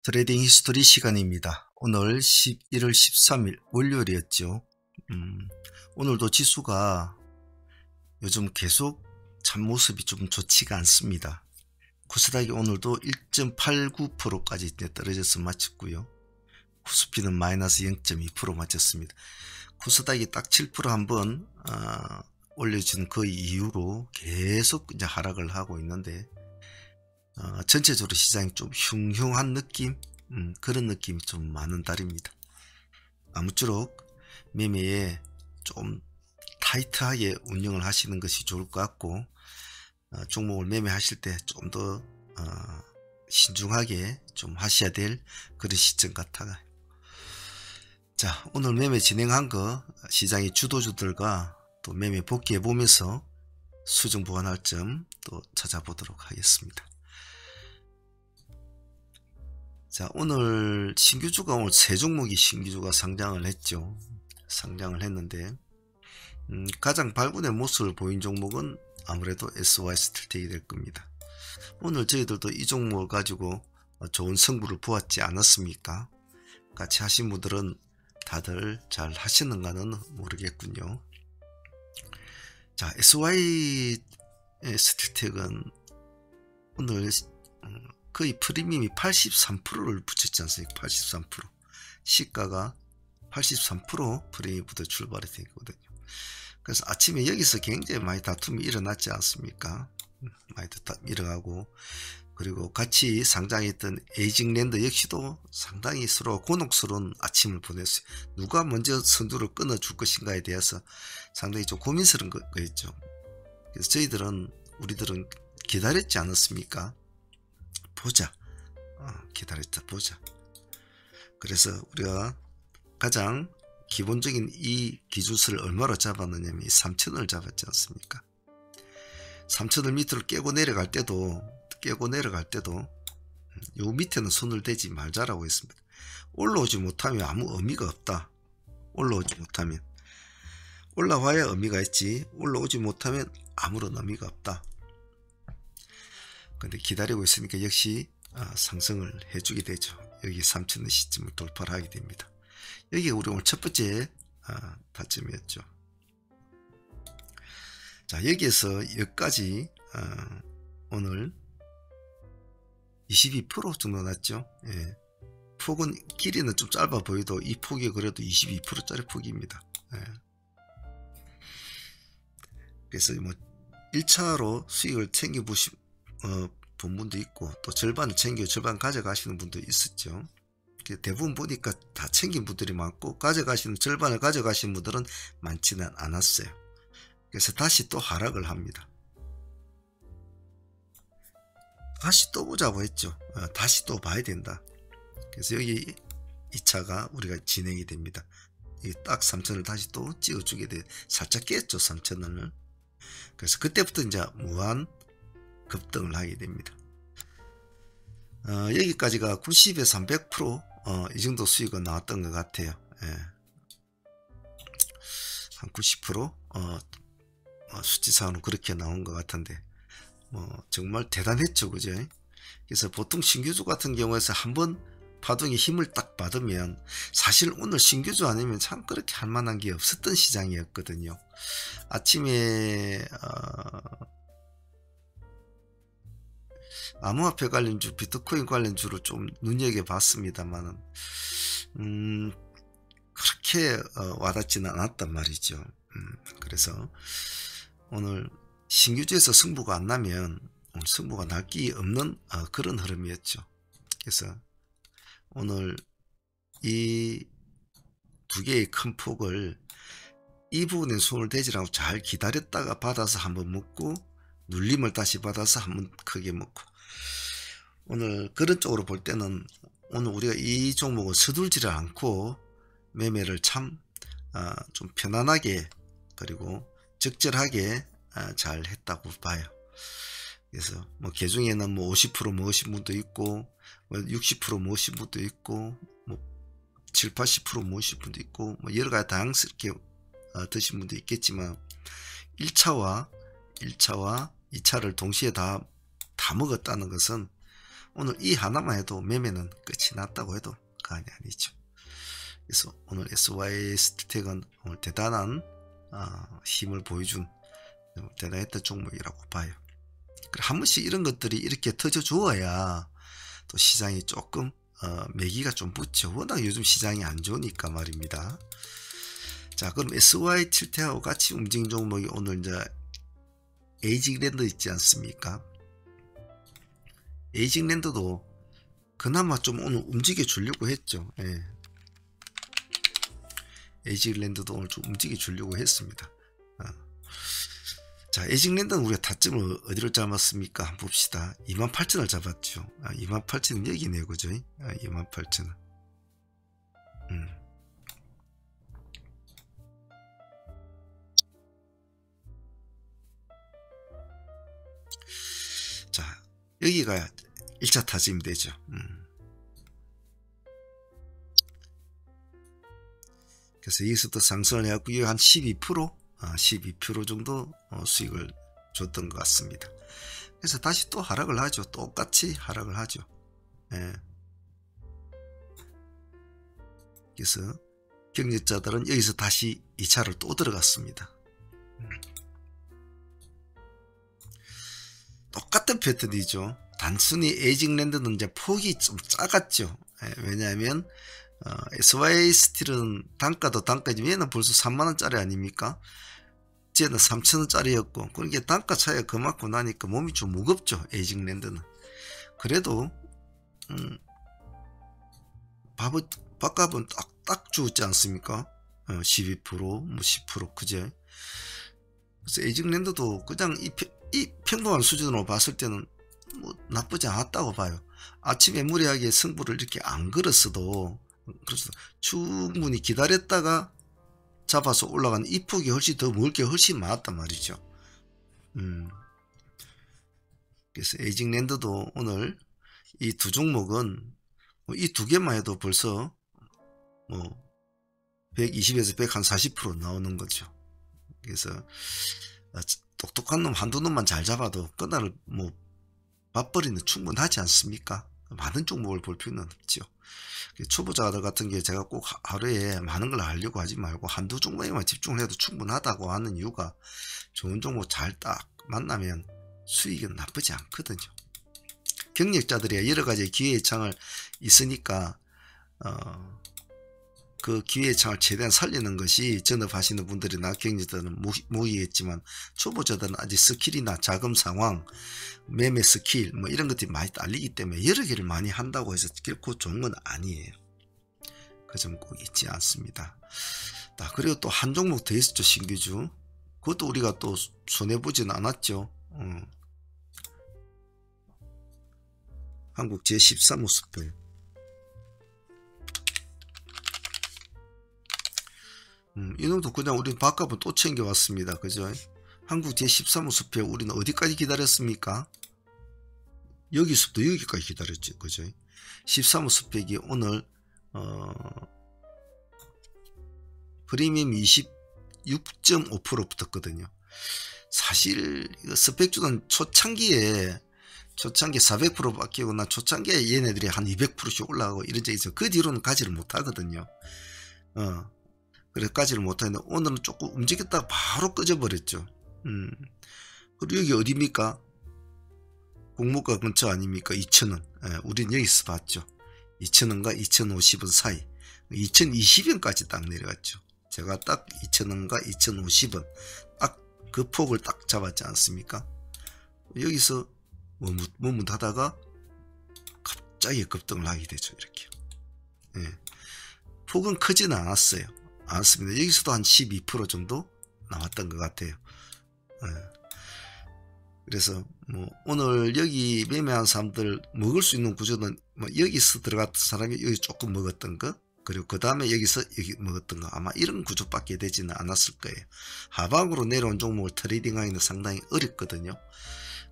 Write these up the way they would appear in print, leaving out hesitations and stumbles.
트레이딩 히스토리 시간입니다. 오늘 11월 13일 월요일이었죠. 오늘도 지수가 요즘 계속 참 모습이 좀 좋지가 않습니다. 코스닥이 오늘도 1.89%까지 떨어져서 마쳤고요. 코스피는 마이너스 0.2% 마쳤습니다. 코스닥이 딱 7% 한번 올려준 그 이후로 계속 이제 하락을 하고 있는데 전체적으로 시장이 좀 흉흉한 느낌, 그런 느낌이 좀 많은 달입니다. 아무쪼록 매매에 좀 타이트하게 운영을 하시는 것이 좋을 것 같고, 종목을 매매하실 때 좀 더 신중하게 좀 하셔야 될 그런 시점 같아요. 자, 오늘 매매 진행한 거 시장의 주도주들과 또 매매 복귀해 보면서 수정 보완할 점 또 찾아보도록 하겠습니다. 자, 오늘 신규주가 오늘 세 종목이 신규주가 상장을 했죠. 상장을 했는데 가장 발군의 모습을 보인 종목은 아무래도 SY스틸텍이 될 겁니다. 오늘 저희들도 이 종목을 가지고 좋은 승부를 보았지 않았습니까? 같이 하신 분들은 다들 잘 하시는가는 모르겠군요. 자, SY스틸텍은 오늘 거의 프리미엄이 83%를 붙였지 않습니까? 83%. 시가가 83% 프리미엄부터 출발이 된 거거든요. 그래서 아침에 여기서 굉장히 많이 다툼이 일어났지 않습니까? 많이 일어나고, 그리고 같이 상장했던 에이징랜드 역시도 상당히 서로 곤혹스러운 아침을 보냈어요. 누가 먼저 선두를 끊어줄 것인가에 대해서 상당히 좀 고민스러운 거였죠. 그래서 우리들은 기다렸지 않았습니까? 보자. 기다렸다 보자. 그래서 우리가 가장 기본적인 이 기준수를 얼마로 잡았느냐면 3,000원을 잡았지 않습니까? 3,000원 밑으로 깨고 내려갈 때도 요 밑에는 손을 대지 말자라고 했습니다. 올라오지 못하면 아무 의미가 없다. 올라오지 못하면 올라와야 의미가 있지, 올라오지 못하면 아무런 의미가 없다. 근데 기다리고 있으니까 역시 상승을 해주게 되죠. 여기 3,000원 시점을 돌파를 하게 됩니다. 여기가 우리 오늘 첫 번째 타점이었죠. 자, 여기에서 여기까지 오늘 22% 정도 났죠. 예. 폭은 길이는 좀 짧아 보여도 이 폭이 그래도 22%짜리 폭입니다. 예. 그래서 뭐 1차로 수익을 챙겨보신 본 분도 있고, 또 절반을 절반 가져가시는 분도 있었죠. 대부분 보니까 다 챙긴 분들이 많고, 절반을 가져가신 분들은 많지는 않았어요. 그래서 다시 또 하락을 합니다. 다시 또 보자고 했죠. 다시 또 봐야 된다. 그래서 여기 2차가 우리가 진행이 됩니다. 딱 3,000원을 다시 또 찍어주게 돼, 살짝 깼죠, 3,000원을. 그래서 그때부터 이제 무한 급등을 하게 됩니다. 여기까지가 90에서 300% 이 정도 수익은 나왔던 것 같아요. 예. 한 90% 수치상으로 그렇게 나온 것 같은데, 정말 대단했죠, 그죠? 그래서 보통 신규주 같은 경우에서 한번 파동이 힘을 딱 받으면, 사실 오늘 신규주 아니면 참 그렇게 할 만한 게 없었던 시장이었거든요. 아침에 암호화폐 관련주, 비트코인 관련주를 좀 눈여겨봤습니다만은 그렇게 와닿지는 않았단 말이죠. 그래서 오늘 신규주에서 승부가 안 나면 오늘 승부가 날 게 없는 그런 흐름이었죠. 그래서 오늘 이 두 개의 큰 폭을 이 부분에 손을 대지라고 잘 기다렸다가 받아서 한번 먹고, 눌림을 다시 받아서 한번 크게 먹고, 오늘 그런 쪽으로 볼 때는 오늘 우리가 이 종목을 서둘지를 않고 매매를 참 좀 편안하게 그리고 적절하게 잘 했다고 봐요. 그래서 뭐 개중에는 뭐 50% 모으신 분도 있고, 뭐 60% 모으신 분도 있고, 뭐 7, 80% 모으신 분도 있고, 뭐 여러 가지 다양스럽게 드신 분도 있겠지만, 1차와 2차를 동시에 다 먹었다는 것은 오늘 이 하나만 해도 매매는 끝이 났다고 해도 과언이 아니죠. 그래서 오늘 SYS텍은 오늘 대단한 힘을 보여준 대단했던 종목이라고 봐요. 한 번씩 이런 것들이 이렇게 터져 주어야 또 시장이 조금 매기가 좀 붙죠. 워낙 요즘 시장이 안 좋으니까 말입니다. 자, 그럼 SY칠테하고 같이 움직인 종목이 오늘 이제 에이징랜드 있지 않습니까? 에이징랜드도 그나마 좀 오늘 움직여 주려고 했죠. 예. 에이징랜드도 오늘 좀 움직여 주려고 했습니다. 자, 에이징랜드는 우리가 타점을 어디를 잡았습니까? 한번 봅시다. 28,000을 잡았죠. 28,000은 여기네요, 그죠? 28,000은. 자, 여기가 1차 타점이 되죠. 그래서 여기서부터 상승을 해갖고 한 12% 정도 수익을 줬던 것 같습니다. 그래서 다시 또 하락을 하죠. 똑같이 하락을 하죠. 예. 그래서 경력자들은 여기서 다시 2차를 또 들어갔습니다. 똑같은 패턴이죠. 단순히 에이징랜드는 이제 폭이 좀 작았죠. 예. 왜냐하면 SY스틸은 단가도 단가지만 얘는 벌써 3만원짜리 아닙니까? 쟤는 3,000원짜리였고 그러니까 단가 차이가 그만큼 나니까 몸이 좀 무겁죠. 에이징랜드는. 그래도 밥값은 딱 주었지 않습니까? 12% 뭐 10% 그제. 그래서 에이징랜드도 그냥 이 평범한 수준으로 봤을 때는 뭐 나쁘지 않았다고 봐요. 아침에 무리하게 승부를 이렇게 안 걸었어도 그래서 충분히 기다렸다가 잡아서 올라간 이 폭이 훨씬 더 먹을 게 훨씬 많았단 말이죠. 그래서 에이징랜드도 오늘 이 두 종목은 이 두 개만 해도 벌써 뭐 120에서 140% 나오는 거죠. 그래서 똑똑한 놈 한두 놈만 잘 잡아도 그날을 뭐 맞벌이는 충분하지 않습니까? 많은 종목을 볼 필요는 없죠. 초보자들 같은 게 제가 꼭 하루에 많은 걸 하려고 하지 말고 한두 종목에만 집중을 해도 충분하다고 하는 이유가 좋은 종목 잘 딱 만나면 수익은 나쁘지 않거든요. 경력자들이 여러 가지 기회의 창을 있으니까 그 기회의 창을 최대한 살리는 것이 전업하시는 분들이나 경력자들은 무기겠지만 초보자들은 아직 스킬이나 자금 상황, 매매 스킬 뭐 이런 것들이 많이 딸리기 때문에 여러 개를 많이 한다고 해서 결코 좋은 건 아니에요. 그 점 꼭 잊지 않습니다. 그리고 또 한 종목 더 있었죠. 신규주. 그것도 우리가 또 손해보진 않았죠. 한국 제13호 스펠. 이놈도 그냥 우리 밥값은 또 챙겨왔습니다. 그죠? 한국 제13호 스펠 우리는 어디까지 기다렸습니까? 여기서부터 여기까지 기다렸죠. 그죠? 13호 스펙이 오늘 프리미엄 26.5% 붙었거든요. 사실 스펙주는 초창기에 400% 바뀌거나 초창기에 얘네들이 한 200%씩 올라가고 이런 적이 있어요. 그 뒤로는 가지를 못하거든요. 그래서 가지를 못하는데 오늘은 조금 움직였다가 바로 꺼져버렸죠. 그리고 여기 어디입니까? 공모가 근처 아닙니까? 2,000원. 우린 여기서 봤죠. 2,000원과 2,050원 사이. 2,020원까지 딱 내려갔죠. 제가 딱 2,000원과 2,050원 딱 그 폭을 딱 잡았지 않습니까? 여기서 머뭇하다가 갑자기 급등을 하게 되죠. 이렇게. 폭은 크지는 않았습니다. 여기서도 한 12% 정도 나왔던 것 같아요. 그래서 뭐 오늘 여기 매매한 사람들 먹을 수 있는 구조는 뭐 여기서 들어갔던 사람이 여기 조금 먹었던 거, 그리고 그 다음에 여기서 여기 먹었던 거, 아마 이런 구조밖에 되지는 않았을 거예요. 하방으로 내려온 종목을 트레이딩하기는 상당히 어렵거든요.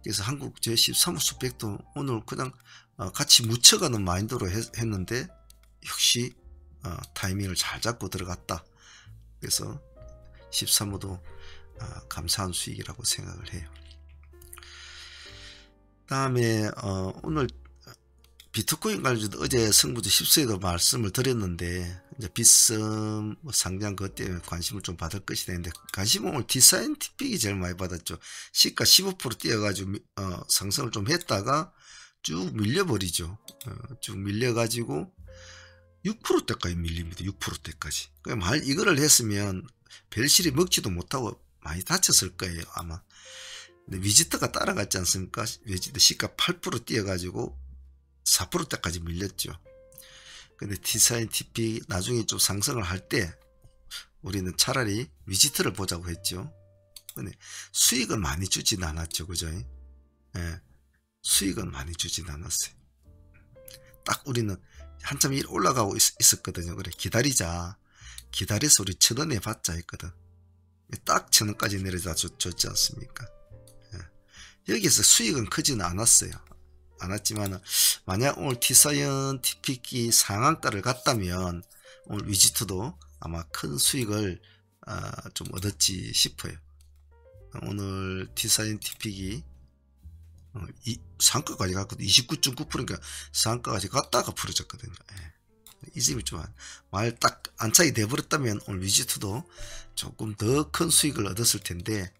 그래서 한국 제13호 스펙도 오늘 그냥 같이 묻혀가는 마인드로 했는데 역시 타이밍을 잘 잡고 들어갔다. 그래서 13호도 감사한 수익이라고 생각을 해요. 다음에 오늘 비트코인 관련해서 어제 승부주 10수에도 말씀을 드렸는데, 이제 빗썸 상장 그것 때문에 관심을 좀 받을 것이 되는데, 관심은 오늘 디사이언티픽이 제일 많이 받았죠. 시가 15% 뛰어가지고 상승을 좀 했다가 쭉 밀려버리죠. 쭉 밀려가지고 6%대까지 밀립니다. 6%대까지. 말 이거를 했으면 벨실이 먹지도 못하고 많이 다쳤을 거예요, 아마. 근데 위지트가 따라갔지 않습니까? 위지트 시가 8% 뛰어가지고 4%대까지 밀렸죠. 근데 디사이언티픽 나중에 좀 상승을 할 때 우리는 차라리 위지트를 보자고 했죠. 근데 수익은 많이 주진 않았죠, 그죠? 예, 수익은 많이 주진 않았어요. 딱 우리는 한참 올라가고 있었거든요. 그래, 기다리자. 기다려서 우리 1,000원 해봤자 했거든. 딱 1,000원까지 내려다 줬지 않습니까? 예. 여기서 수익은 크지는 않았어요. 않았지만 만약 오늘 디사이언티픽이 상한가를 갔다면 오늘 위지트도 아마 큰 수익을 좀 얻었지 싶어요. 오늘 디사이언티픽이 상한가까지 갔거든요. 29.9%니까 상한가까지 갔다가 풀어졌거든요. 예. 이 점이 좀 말 딱 안착이 돼버렸다면 오늘 위지트도 조금 더 큰 수익을 얻었을 텐데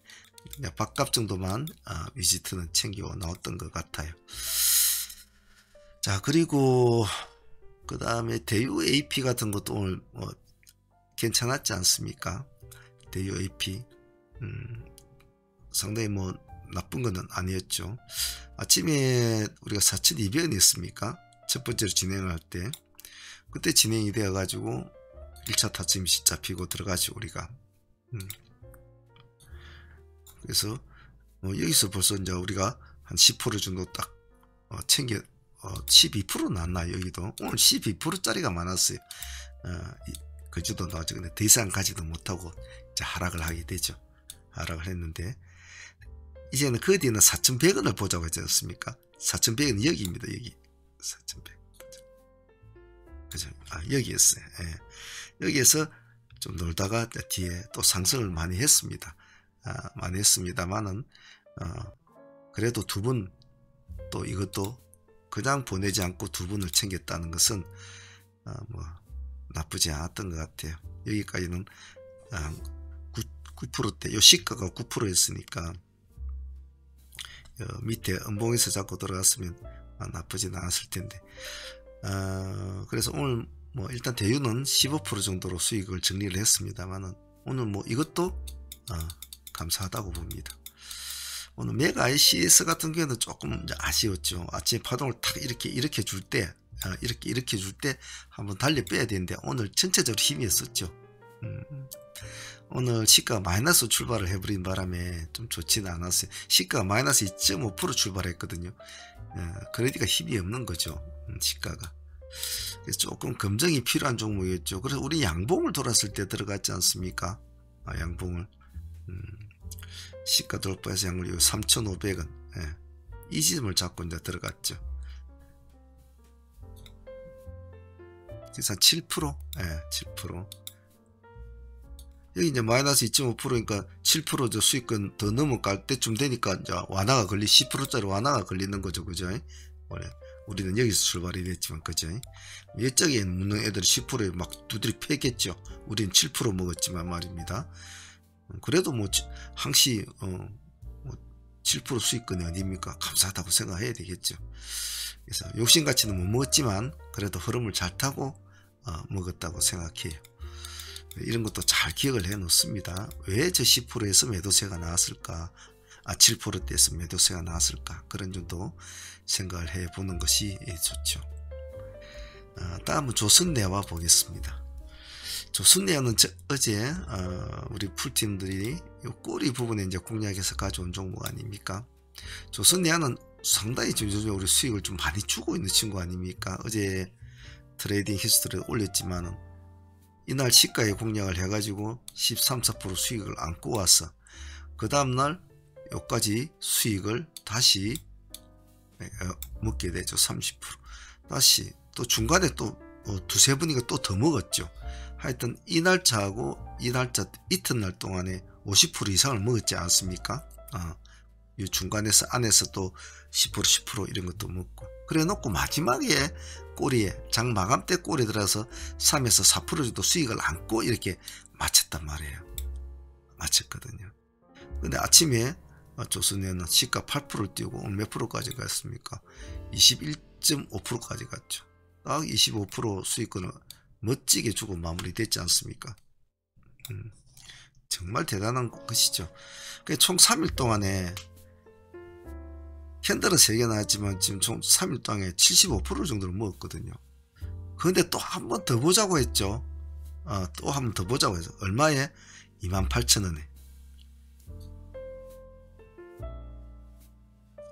밥값 정도만 위지트는 챙겨 나왔던 것 같아요. 자, 그리고 그 다음에 대유 AP 같은 것도 오늘 괜찮았지 않습니까? 대유 AP 상당히 나쁜 거는 아니었죠. 아침에 우리가 4,200원이 었습니까? 첫 번째로 진행을 할 때 그때 진행이 되어 가지고 1차 타점이 잡히고 들어가죠, 우리가. 그래서 여기서 벌써 이제 우리가 한 10% 정도 딱 챙겨 12% 났나요? 여기도 오늘 12%짜리가 많았어요. 그주도 나왔죠. 근데 더 이상 가지도 못하고 이제 하락을 하게 되죠. 하락을 했는데 이제는 그 뒤에는 4,100원을 보자고 했지 않습니까? 4,100원 여기입니다. 여기 4,100. 그죠? 여기였어요. 예. 여기에서 좀 놀다가 뒤에 또 상승을 많이 했습니다. 많이 했습니다만은 그래도 두 분 또 이것도 그냥 보내지 않고 두 분을 챙겼다는 것은 나쁘지 않았던 것 같아요. 여기까지는 9%대, 요 시가가 9%였으니까 밑에 음봉에서 잡고 들어갔으면 나쁘진 않았을 텐데. 그래서 오늘 일단 대유는 15% 정도로 수익을 정리를 했습니다만은 오늘 이것도 감사하다고 봅니다. 오늘 메가 ICS 같은 경우는 조금 이제 아쉬웠죠. 아침에 파동을 탁 이렇게 줄 때, 이렇게 줄 때 한번 달리 빼야 되는데 오늘 전체적으로 힘이 없었죠. 오늘 시가가 마이너스 출발을 해버린 바람에 좀 좋지는 않았어요. 시가가 마이너스 2.5% 출발했거든요. 그러니까 힘이 없는 거죠. 시가가. 그래서 조금 검증이 필요한 종목이었죠. 그래서 우리 양봉을 돌았을 때 들어갔지 않습니까? 양봉을. 시가 돌파해서 양을 3,500원. 예. 이 지점을 잡고 이제 들어갔죠. 그래서 한 7%? 예, 7%. 여기 이제 마이너스 2.5%니까 7% 수익권 더 넘어갈 때쯤 되니까 이제 완화가 10%짜리 완화가 걸리는 거죠. 그죠? 원래 우리는 여기서 출발이 됐지만, 그죠? 이쪽에 있는 애들이 10%에 막 두드리 패겠죠. 우리는 7% 먹었지만 말입니다. 그래도 항시 7% 수익권이 아닙니까? 감사하다고 생각해야 되겠죠. 그래서 욕심같이는 못 먹었지만 그래도 흐름을 잘 타고 먹었다고 생각해요. 이런 것도 잘 기억을 해 놓습니다. 왜 저 10%에서 매도세가 나왔을까? 7%대에서 매도세가 나왔을까? 그런 정도 생각을 해 보는 것이 좋죠. 다음은 조선내와 보겠습니다. 조선내는 어제 우리 풀팀들이 요 꼬리 부분에 이제 공략해서 가져온 종목 아닙니까? 조선내는 상당히 전체적으로 우리 수익을 좀 많이 주고 있는 친구 아닙니까? 어제 트레이딩 히스토리를 올렸지만은 이날 시가에 공략을 해가지고 13, 4% 수익을 안고 와서 그 다음날 여기까지 수익을 다시 먹게 되죠. 30%. 다시 또 중간에 또 두세 번이가 또 더 먹었죠. 하여튼 이 날짜하고 이 날짜 이튿날 동안에 50% 이상을 먹었지 않습니까? 이 중간에서 안에서 또 10% 이런 것도 먹고 그래 놓고 마지막에 꼬리에 장 마감 때 꼬리에 들어서 3에서 4% 정도 수익을 안고 이렇게 마쳤단 말이에요. 마쳤거든요. 근데 아침에 조선에는 시가 8%를 띄우고 오늘 몇 프로까지 갔습니까? 21.5%까지 갔죠. 딱 25% 수익권을 멋지게 주고 마무리됐지 않습니까? 정말 대단한 것이죠. 총 3일 동안에 캔들은 3개 나왔지만 지금 총 3일 동안에 75% 정도를 먹었거든요. 그런데 또 한 번 더 보자고 했죠. 또 한 번 더 보자고 해서 얼마에? 28,000원에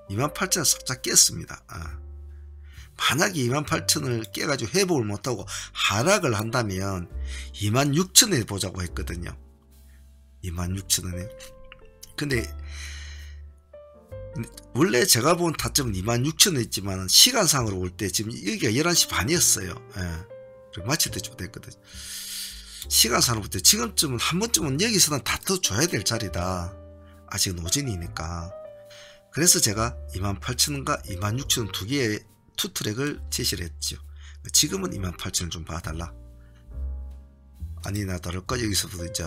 28,000원 살짝 깼습니다. 만약에 28,000원을 깨가지고 회복을 못하고 하락을 한다면 26,000원에 보자고 했거든요. 26,000원에. 근데 원래 제가 본 타점은 26,000원 있지만 시간상으로 올 때 지금 여기가 11시 반이었어요. 마칠 때쯤 됐거든요. 시간상으로 볼 때 지금쯤은 한 번쯤은 여기서는 다퉈줘야 될 자리다. 아직 노진이니까. 그래서 제가 28,000원과 26,000원 두 개의 투트랙을 제시를 했죠. 지금은 28,000원 좀 봐달라. 아니나 다를까 여기서부터 이제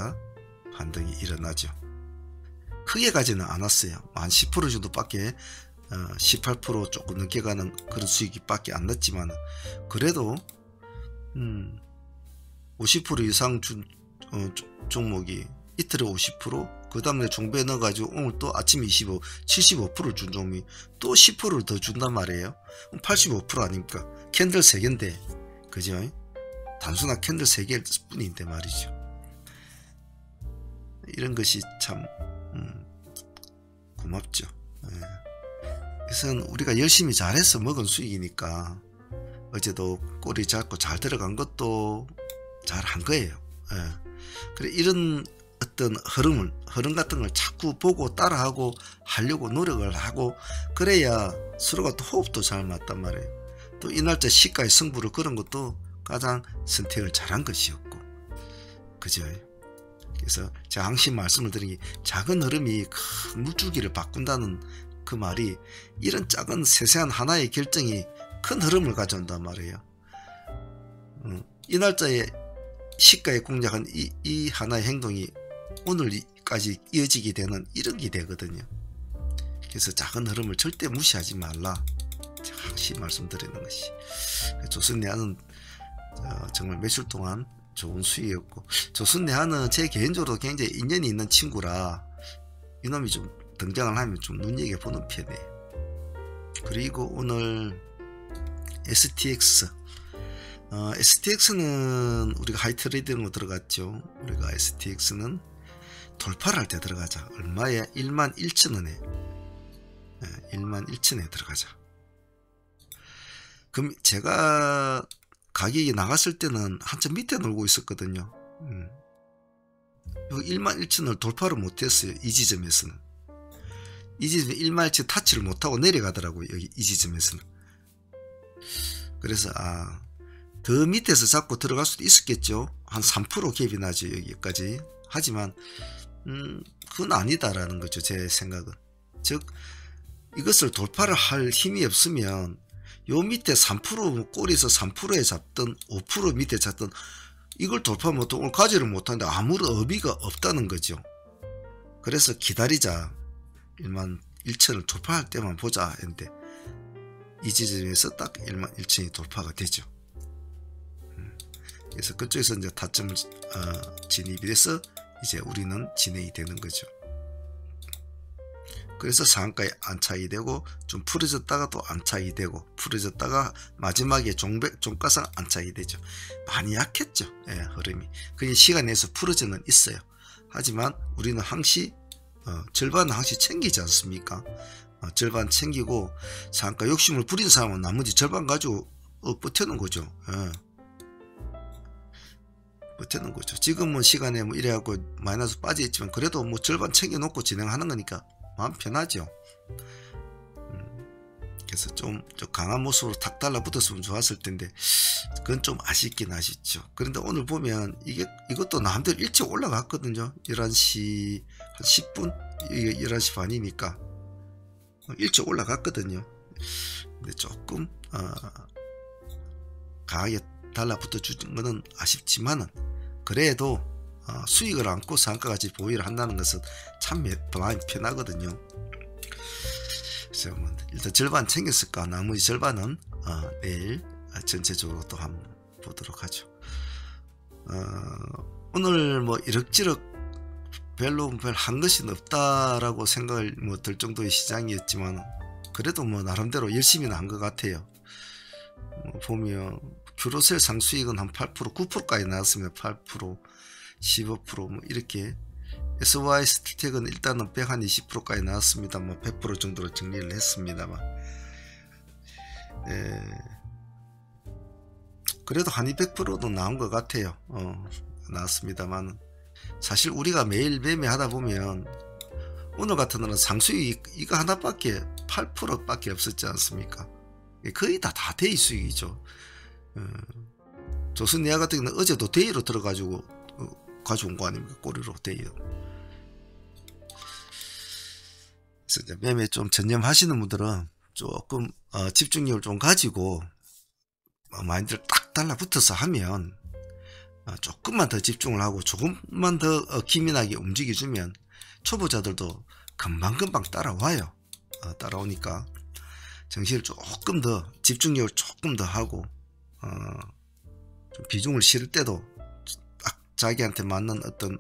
반등이 일어나죠. 크게 가지는 않았어요. 한 10% 정도밖에 18% 조금 넘게 가는 그런 수익이 밖에 안 났지만 그래도 50% 이상 종목이 이틀에 50%, 그 다음에 종배에 넣어가지고 오늘 또 아침 75%를 준 종목이 또 10%를 더 준단 말이에요. 85% 아닙니까? 캔들 3개인데, 그죠? 단순한 캔들 3개일 뿐인데 말이죠. 이런 것이 참 고맙죠. 그래서 우리가 열심히 잘해서 먹은 수익이니까 어제도 꼬리 잡고 잘 들어간 것도 잘한 거예요. 그래 이런 어떤 흐름 같은 걸 자꾸 보고 따라하고 하려고 노력을 하고 그래야 서로가 또 호흡도 잘 맞단 말이에요. 또 이 날짜 시가의 승부를 그런 것도 가장 선택을 잘한 것이었고, 그죠? 그래서 제가 항상 말씀을 드린 게 작은 흐름이 큰 물줄기를 바꾼다는 그 말이 이런 작은 세세한 하나의 결정이 큰 흐름을 가져온단 말이에요. 이 날짜에 시가에 공략한 이 하나의 행동이 오늘까지 이어지게 되는 이런 게 되거든요. 그래서 작은 흐름을 절대 무시하지 말라. 제가 항상 말씀드리는 것이. 조선내화는 정말 며칠 동안 좋은 수익이었고, 조선내화는 제 개인적으로 굉장히 인연이 있는 친구라 이놈이 좀 등장을 하면 좀 눈여겨보는 편이에요. 그리고 오늘 STX STX는 우리가 하이트레이딩으로 들어갔죠. 우리가 STX는 돌파를 할 때 들어가자. 얼마에? 11,000원에 11,000원에 들어가자. 그럼 제가 가격이 나갔을 때는 한참 밑에 놀고 있었거든요. 여기 11,000원을 돌파를 못했어요. 이 지점에서는. 이 지점에 11,000원 타치를 못하고 내려가더라고요. 여기 이 지점에서는. 그래서 더 밑에서 잡고 들어갈 수도 있었겠죠. 한 3% 갭이 나죠. 여기까지. 하지만 그건 아니다라는 거죠. 제 생각은. 즉 이것을 돌파를 할 힘이 없으면 요 밑에 3% 꼬리에서 3%에 잡든 5% 밑에 잡든 이걸 돌파 못하고 오늘 가지를 못하는데 아무런 의미가 없다는 거죠. 그래서 기다리자. 11,000을 돌파할 때만 보자 했는데 이 지점에서 딱 11,000이 돌파가 되죠. 그래서 그쪽에서 이제 타점을 진입이 돼서 이제 우리는 진행이 되는 거죠. 그래서 상한가에 안착이 되고 좀 풀어졌다가 또 안착이 되고 풀어졌다가 마지막에 종가상 안착이 되죠. 많이 약했죠. 흐름이. 그게 시간 내에서 풀어져는 있어요. 하지만 우리는 항시 절반은 항시 챙기지 않습니까? 절반 챙기고 상한가 욕심을 부린 사람은 나머지 절반 가지고 버텨는 거죠. 버티는 거죠. 지금은 시간에 뭐 이래갖고 마이너스 빠져있지만 그래도 뭐 절반 챙겨놓고 진행하는 거니까 마음 편하죠. 그래서 좀 강한 모습으로 탁 달라붙었으면 좋았을 텐데 그건 좀 아쉽긴 아쉽죠. 그런데 오늘 보면 이것도 나름대로 일찍 올라갔거든요. 11시 한 10분? 이게 11시 반이니까 일찍 올라갔거든요. 근데 조금 강하게 달라붙어 주는 것은 아쉽지만은 그래도 수익을 안고 상가같이 보유를 한다는 것은 참 마음이 편하거든요. 그래서 일단 절반 챙겼을까, 나머지 절반은 내일 전체적으로 또 한번 보도록 하죠. 오늘 뭐 이럭저럭 별로 별 한 것이 없다라고 생각을 들 정도의 시장이었지만 그래도 뭐 나름대로 열심히 한 것 같아요. 보면 큐로셀 상수익은 한 8%, 9%까지 나왔습니다. 8%, 15% 뭐 이렇게. SY 스틸텍은 일단은 120%까지 나왔습니다. 뭐 100% 정도로 정리를 했습니다만, 그래도 한 200%도 나온 것 같아요. 나왔습니다만 사실 우리가 매일 매매하다 보면 오늘 같은 날은 상수익 이거 하나밖에 8%밖에 없었지 않습니까? 거의 다 데이 수익이죠. 조선내야 같은 경우는 어제도 데이로 들어가지고 가져온 거 아닙니까? 꼬리로 데이로. 그래서 이제 매매 좀 전념하시는 분들은 조금 집중력을 좀 가지고 마인드를 딱 달라붙어서 하면 조금만 더 집중을 하고 조금만 더 기민하게 움직여주면 초보자들도 금방금방 따라와요. 따라오니까 정신을 조금 더, 집중력을 조금 더 하고 좀 비중을 실을 때도 딱 자기한테 맞는 어떤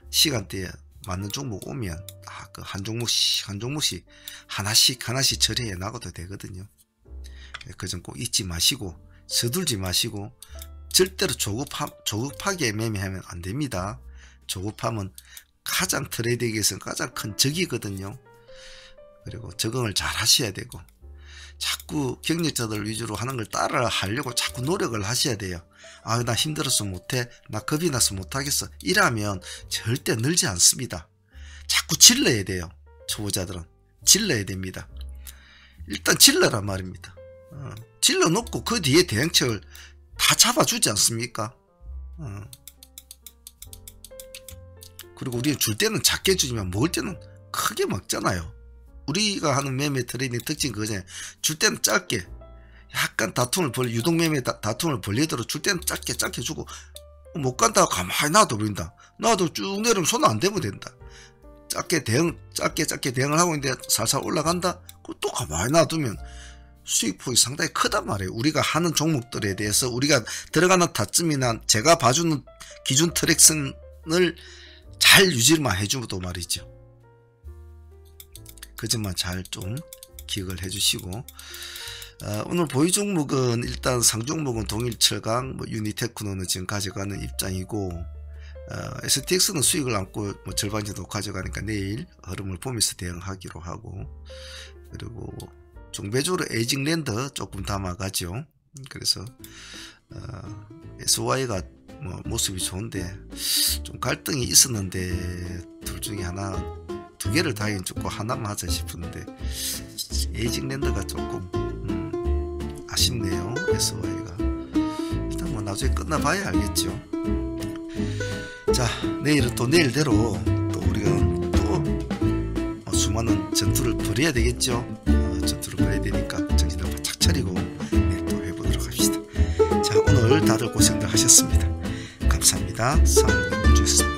시간대에 맞는 종목 오면 그 한 종목씩 하나씩 처리해 나가도 되거든요. 그 점 꼭 잊지 마시고 서둘지 마시고 절대로 조급하게 매매하면 안 됩니다. 조급함은 가장 트레이딩에서는 가장 큰 적이거든요. 그리고 적응을 잘 하셔야 되고, 자꾸 경력자들 위주로 하는 걸 따라 하려고 자꾸 노력을 하셔야 돼요. 나 힘들어서 못해, 나 겁이 나서 못하겠어, 이러면 절대 늘지 않습니다. 자꾸 질러야 돼요. 초보자들은 질러야 됩니다. 일단 질러란 말입니다. 질러 놓고 그 뒤에 대응책을 다 잡아주지 않습니까? 그리고 우리는 줄 때는 작게 주지만 먹을 때는 크게 먹잖아요. 우리가 하는 매매 트레이딩 특징 그거잖아요. 줄 때는 짧게, 약간 유동 매매 다툼을 벌리도록 줄 때는 짧게 주고, 못 간다고 가만히 놔둬 버린다. 놔도 쭉 내려오면 손 안 대면 된다. 짧게 대응을 하고 있는데 살살 올라간다? 또 가만히 놔두면 수익폭이 상당히 크단 말이에요. 우리가 하는 종목들에 대해서 우리가 들어가는 타점이나 제가 봐주는 기준 트랙선을 잘 유지만 해주고도 말이죠. 그 점만 잘 좀 기억을 해주시고, 오늘 보유 종목은 일단 상종목은 동일철강, 유니테크노는 지금 가져가는 입장이고, STX는 수익을 안고 절반 정도 가져가니까 내일 흐름을 보면서 대응하기로 하고, 그리고 종배적으로 에이징랜드 조금 담아가죠. 그래서 SY가 모습이 좋은데 좀 갈등이 있었는데 둘 중에 두 개를 다행히 죽고 하나만 하자 싶은데 에이징랜드가 조금 아쉽네요. SY가 일단 나중에 끝나봐야 알겠죠. 자, 내일은 또 내일대로 또 우리가 또 수많은 전투를 벌여야 되겠죠. 전투를 벌여야 되니까 정신을 바짝 차리고 내일 또 해보도록 합시다. 자, 오늘 다들 고생들 하셨습니다. 감사합니다. 상무님주였습니다.